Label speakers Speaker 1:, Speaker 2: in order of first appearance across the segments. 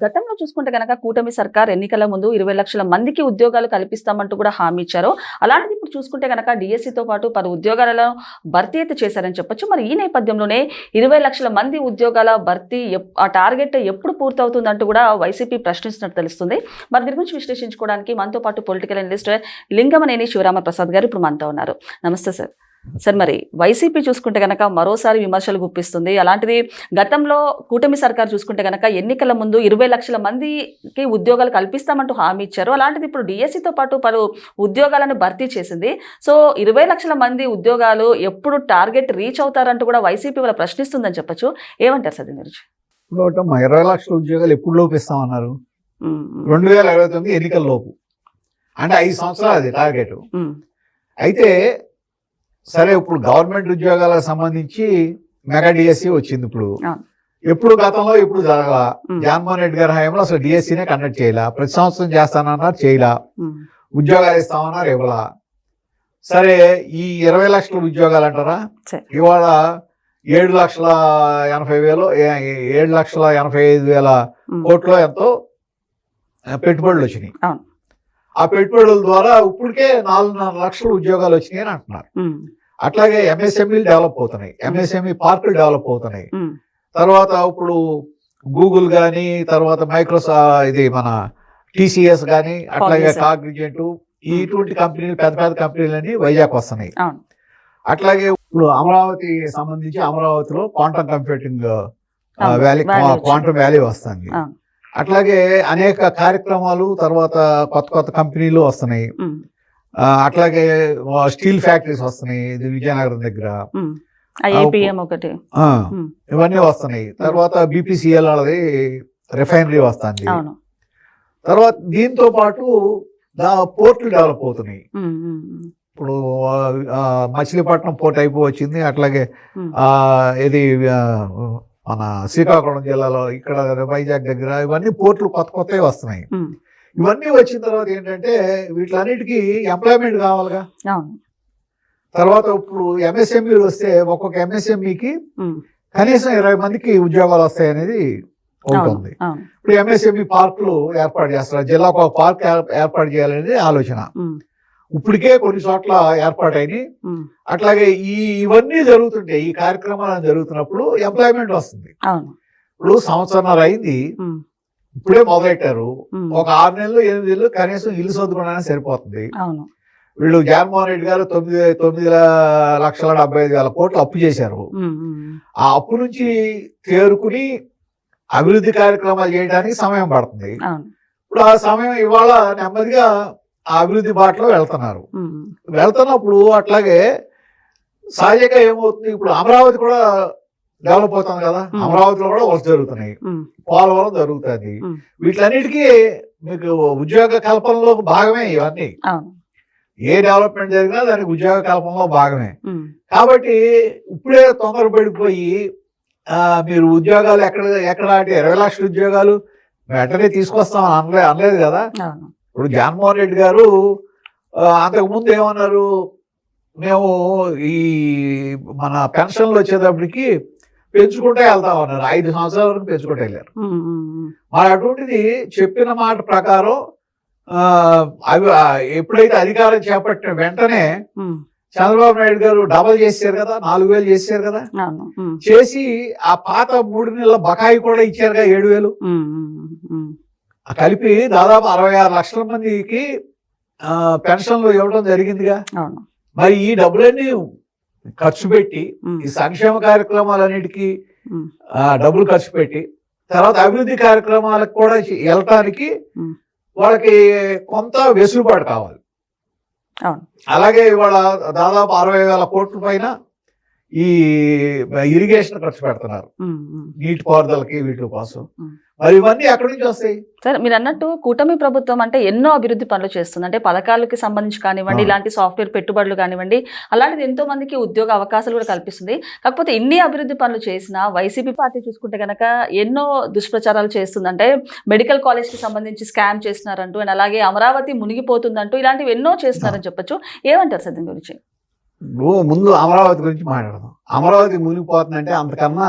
Speaker 1: గతంలో చూసుకుంటే కనుక కూటమి సర్కార్ ఎన్నికల ముందు 20 లక్షల మందికి ఉద్యోగాలు కల్పిస్తామంటూ కూడా హామీ ఇచ్చారు. అలాంటిది ఇప్పుడు చూసుకుంటే కనుక డిఎస్సితో పాటు పలు ఉద్యోగాలలో భర్తీ అయితే చేశారని చెప్పొచ్చు. మరి ఈ నేపథ్యంలోనే 20 లక్షల మంది ఉద్యోగాల భర్తీ ఆ టార్గెట్ ఎప్పుడు పూర్తవుతుందంటూ కూడా వైసీపీ ప్రశ్నిస్తున్నట్టు తెలుస్తుంది. మరి దీని గురించి విశ్లేషించుకోవడానికి మనతో పాటు పొలిటికల్ అనలిస్ట్ లింగమనేని శివరామ ప్రసాద్ గారు ఇప్పుడు మనతో ఉన్నారు. నమస్తే సార్. సార్, మరి వైసీపీ చూసుకుంటే కనుక మరోసారి విమర్శలు గుప్పిస్తుంది. అలాంటిది గతంలో కూటమి సర్కార్ చూసుకుంటే కనుక ఎన్నికల ముందు 20 లక్షల మందికి ఉద్యోగాలు కల్పిస్తామంటూ హామీ ఇచ్చారు. అలాంటిది ఇప్పుడు డిఎస్సితో పాటు పలు ఉద్యోగాలను భర్తీ చేసింది. సో 20 లక్షల మంది ఉద్యోగాలు ఎప్పుడు టార్గెట్ రీచ్ అవుతారంటూ కూడా వైసీపీ వాళ్ళ ప్రశ్నిస్తుందని చెప్పొచ్చు. ఏమంటారు సార్ దీని గురించి?
Speaker 2: 20 లక్షల ఉద్యోగాలు ఎప్పుడు లోపు ఇస్తామన్నారు? 2029 ఎన్నికల లోపు, అంటే 5 సంవత్సరాలు అది టార్గెట్. అయితే సరే, ఇప్పుడు గవర్నమెంట్ ఉద్యోగాలకు సంబంధించి మెగా డిఎస్సి వచ్చింది. ఎప్పుడు గతంలో ఎప్పుడు జరగల. జగన్మోహన్ రెడ్డి గారి హయాంలో అసలు డిఎస్సినే కండక్ట్ చేయలా. ప్రతి సంవత్సరం చేస్తానన్నారు, చేయలా. ఉద్యోగాలు ఇస్తామన్నారు, ఇవ్వలా. సరే, ఈ 20 లక్షల ఉద్యోగాలు అంటారా, ఇవాళ 7,80,000 7,85,000 కోట్లు ఎంతో పెట్టుబడులు వచ్చినాయి. ఆ పెట్టుబడుల ద్వారా ఇప్పటికే 4.5 లక్షల ఉద్యోగాలు వచ్చినాయి అని అంటున్నారు. అట్లాగే ఎంఎస్ఎంఈలు డెవలప్ అవుతున్నాయి, ఎంఎస్ఎంఈ పార్కులు డెవలప్ అవుతున్నాయి. తర్వాత ఇప్పుడు గూగుల్ కానీ, తర్వాత ఇది మన TCS కానీ, అట్లాగే కాగ్నిజెంట్, ఇటువంటి కంపెనీలు, పెద్ద పెద్ద కంపెనీలన్నీ వైజాగ్ వస్తున్నాయి. అట్లాగే ఇప్పుడు అమరావతి సంబంధించి అమరావతిలో quantum computing valley, quantum valley వస్తుంది. అట్లాగే అనేక కార్యక్రమాలు, తర్వాత కొత్త కొత్త కంపెనీలు వస్తున్నాయి. అట్లాగే స్టీల్ ఫ్యాక్టరీస్ వస్తున్నాయి, ఇది విజయనగరం దగ్గర. ఇవన్నీ వస్తున్నాయి. తర్వాత BPCL అది రిఫైనరీ వస్తుంది. తర్వాత దీంతో పాటు పోర్టులు డెవలప్ అవుతున్నాయి. ఇప్పుడు మచిలీపట్నం పోర్ట్ అయిపోవచ్చింది. అట్లాగే ఇది మన శ్రీకాకుళం జిల్లాలో ఇక్కడ వైజాగ్ దగ్గర ఇవన్నీ పోర్టులు కొత్త కొత్తవి వస్తున్నాయి. ఇవన్నీ వచ్చిన తర్వాత ఏంటంటే వీటిలన్నిటికీ ఎంప్లాయ్మెంట్ కావాలిగా. తర్వాత ఇప్పుడు MSMEలు వస్తే ఒక్కొక్క MSMEకి కనీసం 20 మందికి ఉద్యోగాలు వస్తాయి అనేది ఉంటుంది. ఇప్పుడు MSME పార్కులు ఏర్పాటు చేస్తారు, జిల్లాకు ఒక పార్క్ ఏర్పాటు చేయాలనేది ఆలోచన. ఇప్పటికే కొన్ని చోట్ల ఏర్పాటైనవి. అట్లాగే ఇవన్నీ జరుగుతుంటాయి. ఈ కార్యక్రమాలు జరుగుతున్నప్పుడు ఎంప్లాయ్మెంట్ వస్తుంది. ఇప్పుడు సంవత్సరం అయింది, ఇప్పుడే మొదలెట్టారు. ఒక 6 నెలలు 8 నెలలు కనీసం ఇల్లు సర్దుకోవడానికి సరిపోతుంది. వీళ్ళు జగన్మోహన్ రెడ్డి గారు 9,70,000 కోట్లు అప్పు చేశారు. ఆ అప్పు నుంచి తేరుకుని అభివృద్ధి కార్యక్రమాలు చేయడానికి సమయం పడుతుంది. ఇప్పుడు ఆ సమయం ఇవాళ నెమ్మదిగా ఆ అభివృద్ధి బాటలో వెళ్తున్నప్పుడు అట్లాగే సహజంగా ఏమవుతుంది, ఇప్పుడు అమరావతి కూడా డెవలప్ అవుతుంది కదా. అమరావతిలో కూడా వర్క్ జరుగుతున్నాయి, పోలవరం జరుగుతుంది. వీటిలన్నిటికీ మీకు ఉద్యోగ కల్పనలో భాగమే ఇవన్నీ. ఏ డెవలప్మెంట్ జరిగినా దానికి ఉద్యోగ కల్పనలో భాగమే. కాబట్టి ఇప్పుడే తొందరపడిపోయి మీరు ఉద్యోగాలు ఎక్కడ అంటే 20 లక్షల ఉద్యోగాలు వెంటనే తీసుకొస్తాం అనలేదు కదా. ఇప్పుడు జగన్మోహన్ రెడ్డి గారు అంతకుముందు ఏమన్నారు, మేము ఈ మన పెన్షన్లు వచ్చేటప్పటికి పెంచుకుంటే వెళ్తామన్నారు. 5 సంవత్సరాల వరకు పెంచుకుంటూ వెళ్ళారు. మరి అటువంటిది చెప్పిన మాట ప్రకారం అవి ఎప్పుడైతే అధికారం చేపట్టిన వెంటనే చంద్రబాబు నాయుడు గారు డబల్ చేశారు కదా, 4,000 చేశారు కదా. చేసి ఆ పాత 3 నెలల బకాయి కూడా ఇచ్చారుగా 7,000. కలిపి దాదాపు 66 లక్షల మందికి పెన్షన్లు ఇవ్వడం జరిగిందిగా. మరి ఈ డబ్బులన్నీ ఖర్చు పెట్టి ఈ సంక్షేమ కార్యక్రమాలన్నిటికీ డబ్బులు ఖర్చు పెట్టి తర్వాత అభివృద్ధి కార్యక్రమాలకు కూడా వెళ్ళటానికి వాళ్ళకి కొంత వెసులుబాటు కావాలి. అలాగే ఇవాళ దాదాపు 60,000 కోట్ల పైన ఈ ఇరిగేషన్ ఖర్చు పెడుతున్నారు, నీటి పారుదలకి వీటి కోసం. మరి ఇవన్నీ ఎక్కడి నుంచి వస్తాయి?
Speaker 1: సార్, మీరు అన్నట్టు కూటమి ప్రభుత్వం అంటే ఎన్నో అభివృద్ధి పనులు చేస్తుంది. అంటే పథకాలకి సంబంధించి కానివ్వండి, ఇలాంటి సాఫ్ట్వేర్ పెట్టుబడులు కానివ్వండి, అలాంటిది ఎంతో మందికి ఉద్యోగ అవకాశాలు కూడా కల్పిస్తుంది. కాకపోతే ఇన్ని అభివృద్ధి పనులు చేసిన వైసీపీ పార్టీ చూసుకుంటే కనుక ఎన్నో దుష్ప్రచారాలు చేస్తుంది. అంటే మెడికల్ కాలేజ్కి సంబంధించి స్కామ్ చేస్తున్నారంటూ, అండ్ అలాగే అమరావతి మునిగిపోతుందంటూ ఇలాంటివి ఎన్నో చేస్తున్నారని చెప్పొచ్చు. ఏమంటారు సార్ దీని గురించి?
Speaker 2: ముందు అమరావతి గురించి మాట్లాడదాం. అమరావతి మునిగిపోతుందంటే అంతకన్నా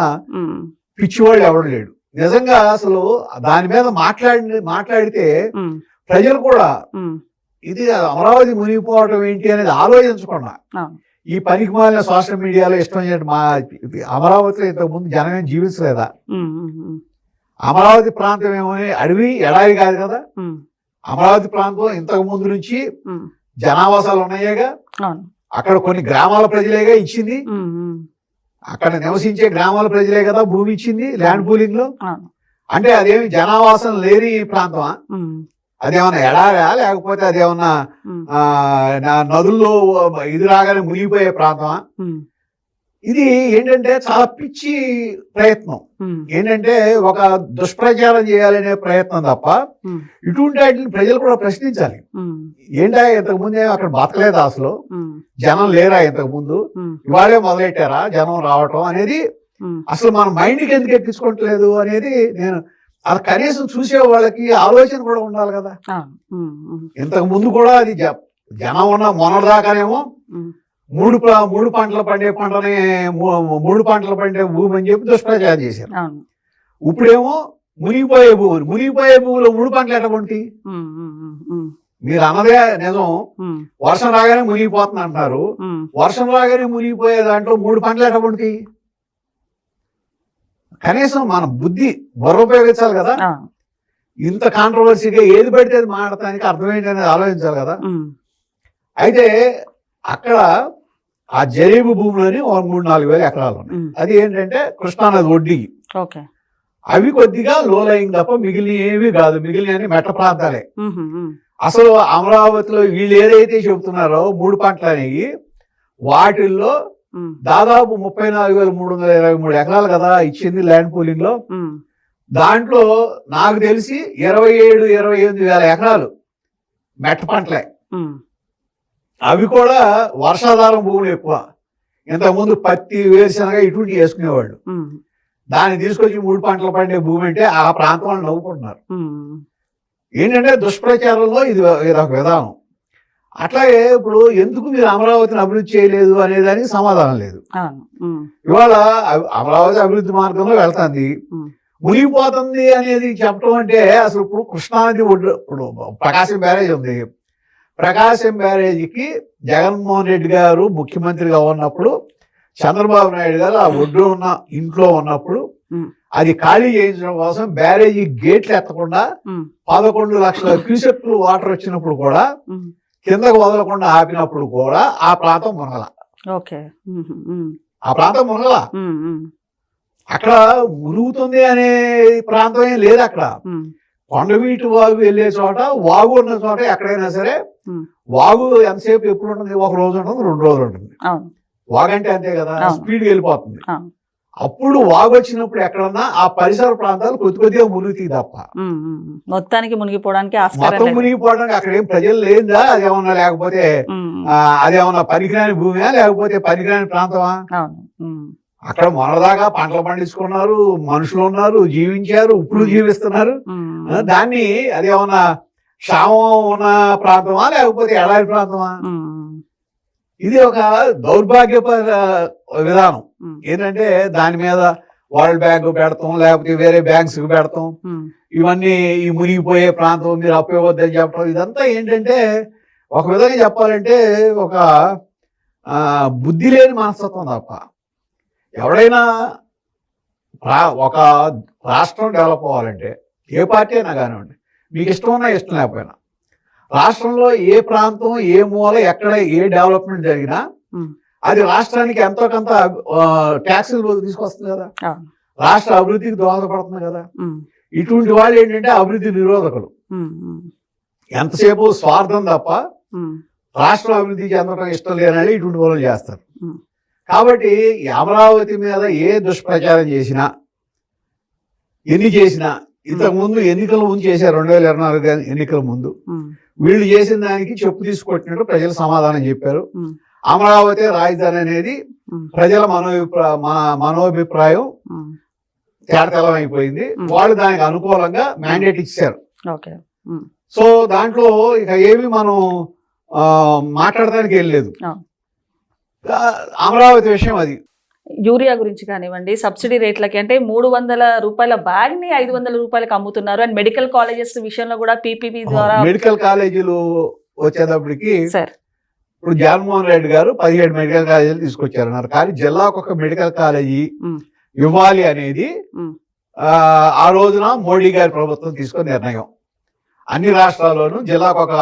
Speaker 2: పిచ్చివాళ్ళు ఎవడు లేడు. నిజంగా అసలు దాని మీద మాట్లాడితే ప్రజలు కూడా ఇది అమరావతి మునిగిపోవడం ఏంటి అనేది ఆలోచించకుండా ఈ పనికి మాలిన సోషల్ మీడియాలో ఇష్టం చేయడం అమరావతిలో ఇంతకుముందు జనం ఏం జీవించలేదా? అమరావతి ప్రాంతం ఏమో అడవి ఎడారి కాదు కదా. అమరావతి ప్రాంతం ఇంతకు ముందు నుంచి జనావాసాలు ఉన్నాయేగా, అక్కడ కొన్ని గ్రామాల ప్రజలేగా ఇచ్చింది, అక్కడ నివసించే గ్రామాల ప్రజలే కదా భూమి ఇచ్చింది ల్యాండ్ పూలింగ్ లో. అంటే అదేమి జనావాసం లేని ప్రాంతమా? అదేమన్నా ఎడారా, లేకపోతే అదేమన్నా నదుల్లో ఇది రాగానే మునిగిపోయే ప్రాంతమా? ఇది ఏంటంటే చాలా పిచ్చి ప్రయత్నం. ఏంటంటే ఒక దుష్ప్రచారం చేయాలనే ప్రయత్నం తప్ప ఇటువంటి వాటిని ప్రజలు కూడా ప్రశ్నించాలి. ఏంటా ఇంతకు ముందే అక్కడ బతకలేదా, అసలు జనం లేరా ఇంతకు ముందు, ఇవాళే మొదలెట్టారా జనం రావటం అనేది అసలు మన మైండ్కి ఎందుకు ఎక్కించుకోవట్లేదు అనేది నేను అది కనీసం చూసే వాళ్ళకి ఆలోచన కూడా ఉండాలి కదా. ఇంతకు ముందు కూడా అది జనం ఉన్న మొన్నటిదాకానేమో మూడు పంటలు పండే పంటని 3 పంటలు పండే భూమి అని చెప్పి దుష్ప్రచారం చేశారు. ఇప్పుడేమో మునిగిపోయే భూమిలో 3 పంటలు ఎటువంటి మీరు అన్నదే నిజం. వర్షం రాగానే మునిగిపోతుంది అంటారు, వర్షం రాగానే మునిగిపోయే దాంట్లో 3 పంటలు ఎటువంటి? కనీసం మన బుర్ర ఉపయోగించాలి కదా. ఇంత కాంట్రవర్సీగా ఏది పడితే అది మాట్లాడటానికి అర్థం ఏంటి అనేది ఆలోచించాలి కదా. అయితే అక్కడ ఆ జరీబు భూములని 3-4 వేల ఎకరాలు ఉన్నాయి. అది ఏంటంటే కృష్ణానది ఒడ్డి. అవి కొద్దిగా లోలయింగ్ తప్ప మిగిలిన ఏమీ కాదు, మిగిలిన మెట్ట ప్రాంతాలే. అసలు అమరావతిలో వీళ్ళు ఏదైతే చెబుతున్నారో 3 పంటలు అనేవి వాటిల్లో దాదాపు 34,323 ఎకరాలు కదా ఇచ్చింది ల్యాండ్ పూలింగ్ లో. దాంట్లో నాకు తెలిసి 27-28 వేల ఎకరాలు మెట్ట పంటలే. అవి కూడా వర్షాధారం భూములు ఎక్కువ. ఇంతకుముందు పత్తి, వేరుశనగ ఇటువంటి వేసుకునేవాళ్ళు. దాన్ని తీసుకొచ్చి 3 పంటలు పండే భూమి అంటే ఆ ప్రాంతం వాళ్ళు నవ్వుకుంటున్నారు. ఏంటంటే దుష్ప్రచారంలో ఇది ఒక విధానం. అట్లాగే ఇప్పుడు ఎందుకు మీరు అమరావతిని అభివృద్ధి చేయలేదు అనే దానికి సమాధానం లేదు. ఇవాళ అమరావతి అభివృద్ధి మార్గంలో వెళ్తుంది, మునిగిపోతుంది అనేది చెప్పడం అంటే అసలు ఇప్పుడు కృష్ణానది ఒడ్డు, ఇప్పుడు ప్రకాశం బ్యారేజ్ ఉంది. ప్రకాశం బ్యారేజీకి జగన్మోహన్ రెడ్డి గారు ముఖ్యమంత్రిగా ఉన్నప్పుడు, చంద్రబాబు నాయుడు గారు ఆ ఒడ్డు ఉన్న ఇంట్లో ఉన్నప్పుడు అది ఖాళీ చేయించడం కోసం బ్యారేజీ గేట్లు ఎత్తకుండా 11 లక్షల క్యూసెక్లు వాటర్ వచ్చినప్పుడు కూడా కిందకు వదలకుండా ఆపినప్పుడు కూడా ఆ ప్రాంతం మునగల. ఆ ప్రాంతం మునగల. అక్కడ మునుగుతుంది అనే ప్రాంతం ఏం లేదు. అక్కడ కొండవీటి వాగు వెళ్ళే చోట, వాగు ఉన్న చోట ఎక్కడైనా సరే వాగు ఎంతసేపు ఎప్పుడు ఉంటుంది? 1 రోజు ఉంటుంది, 2 రోజులు ఉంటుంది. వాగు అంటే అంతే కదా, స్పీడ్గా వెళ్ళిపోతుంది. అప్పుడు వాగు వచ్చినప్పుడు ఎక్కడన్నా ఆ పరిసర ప్రాంతాలు కొద్దిగా మునిగితాయి తప్ప
Speaker 1: మొత్తానికి మునిగిపోవడానికి
Speaker 2: అక్కడ ఏం ప్రజలు లేదా? అదేమన్నా లేకపోతే అదేమన్నా పనికిరాని భూమియా, లేకపోతే పనికిరాని ప్రాంతమా? అక్కడ మొన్నదాకా పంటలు పండించుకున్నారు, మనుషులు ఉన్నారు, జీవించారు, ఇప్పుడు జీవిస్తున్నారు. దాన్ని అదేమన్నా క్షామం ఉన్న ప్రాంతమా, లేకపోతే ఎడారి ప్రాంతమా? ఇది ఒక దౌర్భాగ్యపర విధానం. ఏంటంటే దాని మీద వరల్డ్ బ్యాంక్ పెడతాం, లేకపోతే వేరే బ్యాంక్స్ పెడతాం, ఇవన్నీ ఈ మునిగిపోయే ప్రాంతం మీరు అప్పవద్దని చెప్పడం, ఇదంతా ఏంటంటే ఒక విధంగా చెప్పాలంటే ఒక బుద్ధి లేని మనస్తత్వం తప్ప. ఎవడైనా ఒక రాష్ట్రం డెవలప్ అవ్వాలంటే ఏ పార్టీ అయినా కానివ్వండి, మీకు ఇష్టం ఉన్నా ఇష్టం లేకపోయినా, రాష్ట్రంలో ఏ ప్రాంతం, ఏ మూల, ఎక్కడ ఏ డెవలప్మెంట్ జరిగినా అది రాష్ట్రానికి ఎంతో కొంత ట్యాక్సులు తీసుకొస్తుంది కదా, రాష్ట్ర అభివృద్ధికి దోహదపడుతుంది కదా. ఇటువంటి వాళ్ళు ఏంటంటే అభివృద్ధి నిరోధకులు. ఎంతసేపు స్వార్థం తప్ప రాష్ట్రం అభివృద్ధి చెందడం ఇష్టం లేనని ఇటువంటి పనులు చేస్తారు. కాబట్టి అమరావతి మీద ఏ దుష్ప్రచారం చేసినా, ఎన్ని చేసినా, ఇంతకు ముందు ఎన్నికల ముందు చేశారు, 2024 ఎన్నికల ముందు వీళ్ళు చేసిన దానికి చెప్పు తీసుకొట్టినట్టు ప్రజలు సమాధానం చెప్పారు. అమరావతి రాజధాని అనేది ప్రజల మనోభిప్రాయం తేటతెల్లం అయిపోయింది. వాళ్ళు దానికి అనుకూలంగా మ్యాండేట్ ఇచ్చారు. సో దాంట్లో ఇక ఏమి మనం మాట్లాడడానికి వెళ్ళలేదు. అమరావతి విషయం అది.
Speaker 1: యూరియా గురించి కానివ్వండి, సబ్సిడీ రేట్లకి అంటే 300 రూపాయల బ్యాగ్ ని 500 రూపాయలకు అమ్ముతున్నారు. అండ్ మెడికల్ కాలేజెస్ విషయంలో కూడా పీపీపీ ద్వారా
Speaker 2: మెడికల్ కాలేజీలు వచ్చేటప్పటికి
Speaker 1: సార్
Speaker 2: ఇప్పుడు జగన్మోహన్ రెడ్డి గారు 17 మెడికల్ కాలేజీలు తీసుకొచ్చారన్నారు. కానీ జిల్లాకు ఒక మెడికల్ కాలేజీ ఇవ్వాలి అనేది ఆ రోజున మోడీ గారి ప్రభుత్వం తీసుకున్న నిర్ణయం. అన్ని రాష్ట్రాల్లోనూ జిల్లాకు ఒక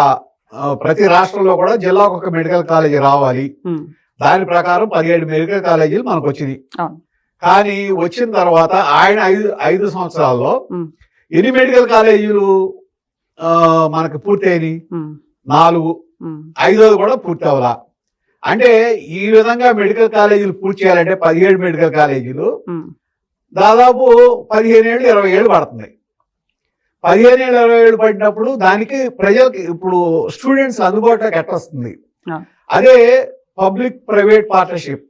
Speaker 2: ప్రతి రాష్ట్రంలో కూడా జిల్లాకు ఒక మెడికల్ కాలేజీ రావాలి. దాని ప్రకారం 17 మెడికల్ కాలేజీలు మనకు వచ్చినాయి. కానీ వచ్చిన తర్వాత ఆయన 5 సంవత్సరాల్లో ఎన్ని మెడికల్ కాలేజీలు మనకు పూర్తయినాయి? 4. 5వది కూడా పూర్తి అవ్వాల. అంటే ఈ విధంగా మెడికల్ కాలేజీలు పూర్తి చేయాలంటే 17 మెడికల్ కాలేజీలు దాదాపు 15 ఏళ్ళు 20 ఏళ్ళు పడుతుంది. 15 ఏళ్ళు 20 ఏళ్ళు పడినప్పుడు దానికి ప్రజలకి ఇప్పుడు స్టూడెంట్స్ అందుబాటులోకి ఎట్టొస్తుంది? అదే పబ్లిక్ ప్రైవేట్ పార్ట్నర్షిప్.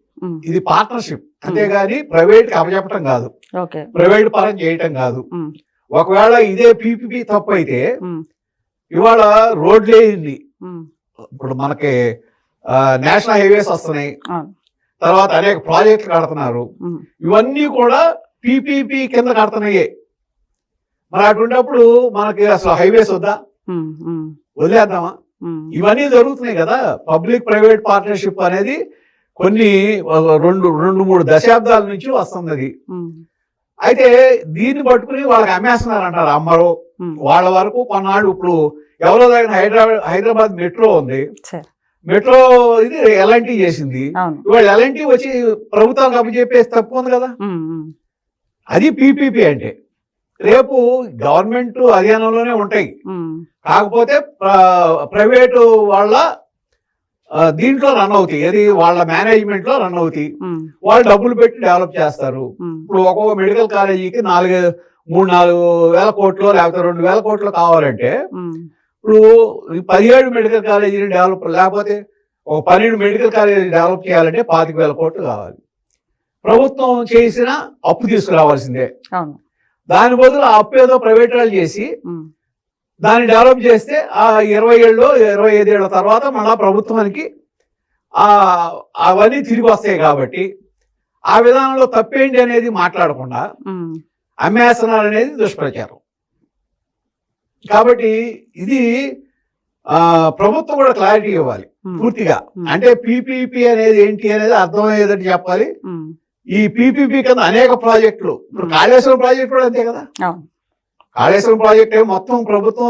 Speaker 2: ఇది పార్ట్నర్షిప్ అంతేగాని ప్రైవేట్ కి అప్పచెప్పటం కాదు, ప్రైవేట్ పరం చేయటం కాదు. ఒకవేళ ఇదే పీపీపీ తప్పు అయితే ఇవాళ రోడ్లే ఇప్పుడు మనకి నేషనల్ హైవేస్ వస్తున్నాయి, తర్వాత అనేక ప్రాజెక్టులు కడుతున్నారు. ఇవన్నీ కూడా పీపీపీ కింద కడుతున్నాయే. మరి అటువంటిప్పుడు మనకి అసలు హైవేస్ వద్దా? వదిలేద్దామా? ఇవన్నీ జరుగుతున్నాయి కదా. పబ్లిక్ ప్రైవేట్ పార్ట్నర్షిప్ అనేది కొన్ని 2-3 దశాబ్దాల నుంచి వస్తుంది. అయితే దీన్ని పట్టుకుని వాళ్ళకి అమ్మేస్తున్నారు అంటారు. అమ్మరు వాళ్ళ వరకు కొన్నాళ్ళు. ఇప్పుడు ఎవరో దగ్గర హైదరాబాద్ మెట్రో ఉంది. మెట్రో ఇది ఎల్ఎన్టీ చేసింది. ఇవాళ ఎల్ఎన్టీ వచ్చి ప్రభుత్వానికి అప్పచెప్పేసి తప్పు ఉంది కదా. అది పీపీపీ అంటే. రేపు గవర్నమెంట్ అధీనంలోనే ఉంటాయి, కాకపోతే ప్రైవేటు వాళ్ళ దీంట్లో రన్ అవుతాయి. అది వాళ్ళ మేనేజ్మెంట్ లో రన్ అవుతాయి. వాళ్ళు డబ్బులు పెట్టి డెవలప్ చేస్తారు. ఇప్పుడు ఒక్కొక్క మెడికల్ కాలేజీకి 3-4 వేల కోట్లు లేకపోతే 2 వేల కోట్లు కావాలంటే ఇప్పుడు 17 మెడికల్ కాలేజీని డెవలప్ లేకపోతే ఒక 12 మెడికల్ కాలేజీ డెవలప్ చేయాలంటే 25,000 కోట్లు కావాలి. ప్రభుత్వం చేసిన అప్పు తీసుకురావాల్సిందే. దాని బదులు ఆ అప్పు ఏదో ప్రైవేట్ వాళ్ళు చేసి దాన్ని డెవలప్ చేస్తే ఆ 20 ఏళ్ళు 25 ఏళ్ళ తర్వాత మళ్ళా ప్రభుత్వానికి అవన్నీ తిరిగి వస్తాయి. కాబట్టి ఆ విధానంలో తప్పేంటి అనేది మాట్లాడకుండా అమ్మేస్తున్నారు అనేది దుష్ప్రచారం. కాబట్టి ఇది ప్రభుత్వం కూడా క్లారిటీ ఇవ్వాలి పూర్తిగా. అంటే పీపీపీ అనేది ఏంటి అనేది అర్థమయ్యేదని చెప్పాలి. ఈ పీపీపీ కింద అనేక ప్రాజెక్టులు, ఇప్పుడు కాళేశ్వరం ప్రాజెక్ట్ కూడా అంతే కదా. కాళేశ్వరం ప్రాజెక్ట్ మొత్తం ప్రభుత్వం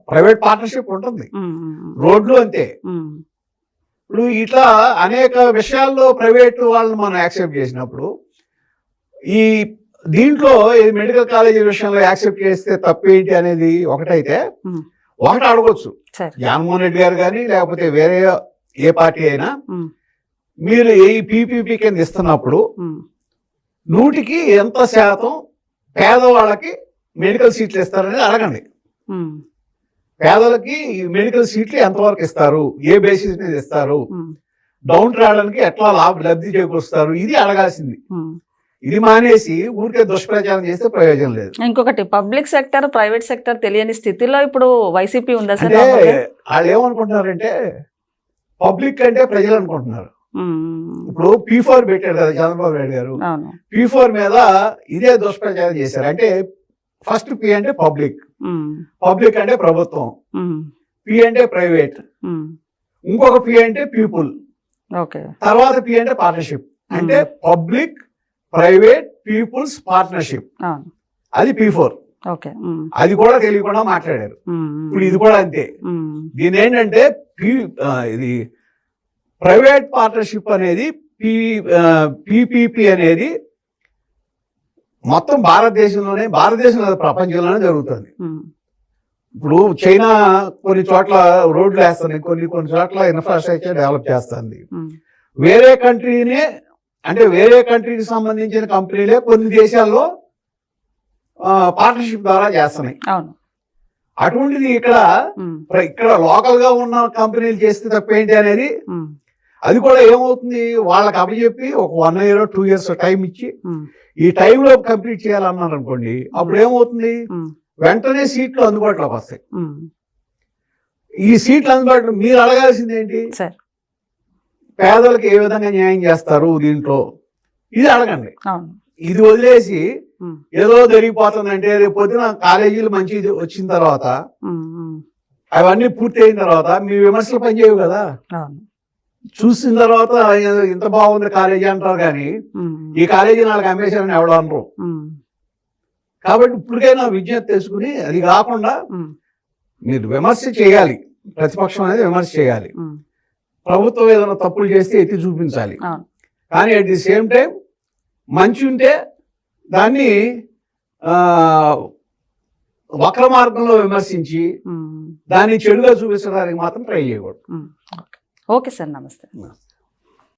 Speaker 2: ప్రైవేట్ పార్ట్నర్షిప్ ఉంటుంది. రోడ్లు అంతే. ఇప్పుడు ఇట్లా అనేక విషయాల్లో ప్రైవేట్ వాళ్ళని మనం యాక్సెప్ట్ చేసినప్పుడు ఈ దీంట్లో మెడికల్ కాలేజీ విషయంలో యాక్సెప్ట్ చేస్తే తప్పేంటి అనేది ఒకటైతే ఒకటి అడగొచ్చు జగన్మోహన్ రెడ్డి గారు కానీ లేకపోతే వేరే ఏ పార్టీ అయినా, మీరు ఈ పీపీపీ కింద ఇస్తున్నప్పుడు 100కి ఎంత శాతం పేదవాళ్ళకి మెడికల్ సీట్లు ఇస్తారనేది అడగండి. పేదలకి మెడికల్ సీట్లు ఎంతవరకు ఇస్తారు, ఏ బేసిస్ మీద ఇస్తారు, డౌన్ రావడానికి ఎట్లా లబ్ధి చేకూరుస్తారు, ఇది అడగాల్సింది. ఇది మానేసి ఊరికే దుష్ప్రచారం చేస్తే ప్రయోజనం లేదు.
Speaker 1: ఇంకొకటి పబ్లిక్ సెక్టర్ ప్రైవేట్ సెక్టర్ తెలియని స్థితిలో ఇప్పుడు వైసీపీ ఉందా సార్?
Speaker 2: వాళ్ళు ఏమనుకుంటున్నారంటే పబ్లిక్ అంటే ప్రజలు అనుకుంటున్నారు. ఇప్పుడు P4 పెట్టారు కదా చంద్రబాబు నాయుడు గారు. P4 మీద ఇదే దుష్ప్రచారం చేశారు. అంటే ఫస్ట్ P అంటే పబ్లిక్, పబ్లిక్ అంటే ప్రభుత్వం, P అంటే ప్రైవేట్, ఇంకొక P అంటే పీపుల్, తర్వాత P అంటే పార్ట్నర్షిప్. అంటే పబ్లిక్ ప్రైవేట్ పీపుల్స్ పార్ట్నర్షిప్, అది P4. అది కూడా తెలియకుండా మాట్లాడారు. ఇప్పుడు ఇది కూడా అంతే. దీని ఏంటంటే ఇది ప్రైవేట్ పార్ట్నర్షిప్ అనేది పీపీపీ అనేది మొత్తం భారతదేశంలో ప్రపంచంలోనే జరుగుతుంది. ఇప్పుడు చైనా కొన్ని చోట్ల రోడ్లు వేస్తుంది, కొన్ని చోట్ల ఇన్ఫ్రాస్ట్రక్చర్ డెవలప్ చేస్తుంది. వేరే కంట్రీనే అంటే వేరే కంట్రీకి సంబంధించిన కంపెనీలే కొన్ని దేశాల్లో పార్ట్నర్షిప్ ద్వారా చేస్తున్నాయి. అటువంటిది ఇక్కడ లోకల్ గా ఉన్న కంపెనీలు చేస్తే తప్పేంటి అనేది. అది కూడా ఏమవుతుంది, వాళ్ళకి అప్పచెప్పి ఒక 1 year 2 years టైం ఇచ్చి ఈ టైంలో కంప్లీట్ చేయాలన్నారు అనుకోండి, అప్పుడు ఏమవుతుంది, వెంటనే సీట్లు అందుబాటులోకి వస్తాయి. ఈ సీట్లు అందుబాటులో మీరు అడగాల్సింది ఏంటి, పేదలకు ఏ విధంగా న్యాయం చేస్తారు దీంట్లో, ఇది అడగండి.
Speaker 1: అవును.
Speaker 2: ఇది వదిలేసి
Speaker 1: ఉమ్,
Speaker 2: ఏదో జరిగిపోతుందంటే రేపు పొద్దున కాలేజీలు మంచి వచ్చిన తర్వాత
Speaker 1: ఉమ్, ఉమ్,
Speaker 2: అవన్నీ పూర్తి అయిన తర్వాత మీ విమర్శలు పనిచేయవు కదా.
Speaker 1: అవును.
Speaker 2: చూసిన తర్వాత ఇంత బాగుంది కాలేజీ అంటారు కానీ
Speaker 1: ఉమ్,
Speaker 2: ఈ కాలేజీ నాకు అమ్మేశారని ఎవడు అనరు.
Speaker 1: ఉమ్,
Speaker 2: కాబట్టి ఇప్పటికైనా విజ్ఞప్తి తెలుసుకుని అది కాకుండా
Speaker 1: ఉమ్,
Speaker 2: మీరు విమర్శ చేయాలి, ప్రతిపక్షం అనేది విమర్శ చేయాలి,
Speaker 1: ఉమ్,
Speaker 2: ప్రభుత్వం ఏదైనా తప్పులు చేస్తే ఎత్తి చూపించాలి.
Speaker 1: అవును.
Speaker 2: కానీ అట్ ది సేమ్ టైం మంచి ఉంటే దాన్ని వక్ర మార్గంలో విమర్శించి
Speaker 1: ఉమ్,
Speaker 2: దాన్ని చెడుగా చూపించడానికి మాత్రం ట్రై చేయకూడదు.
Speaker 1: ఉమ్. ఓకే సార్, నమస్తే.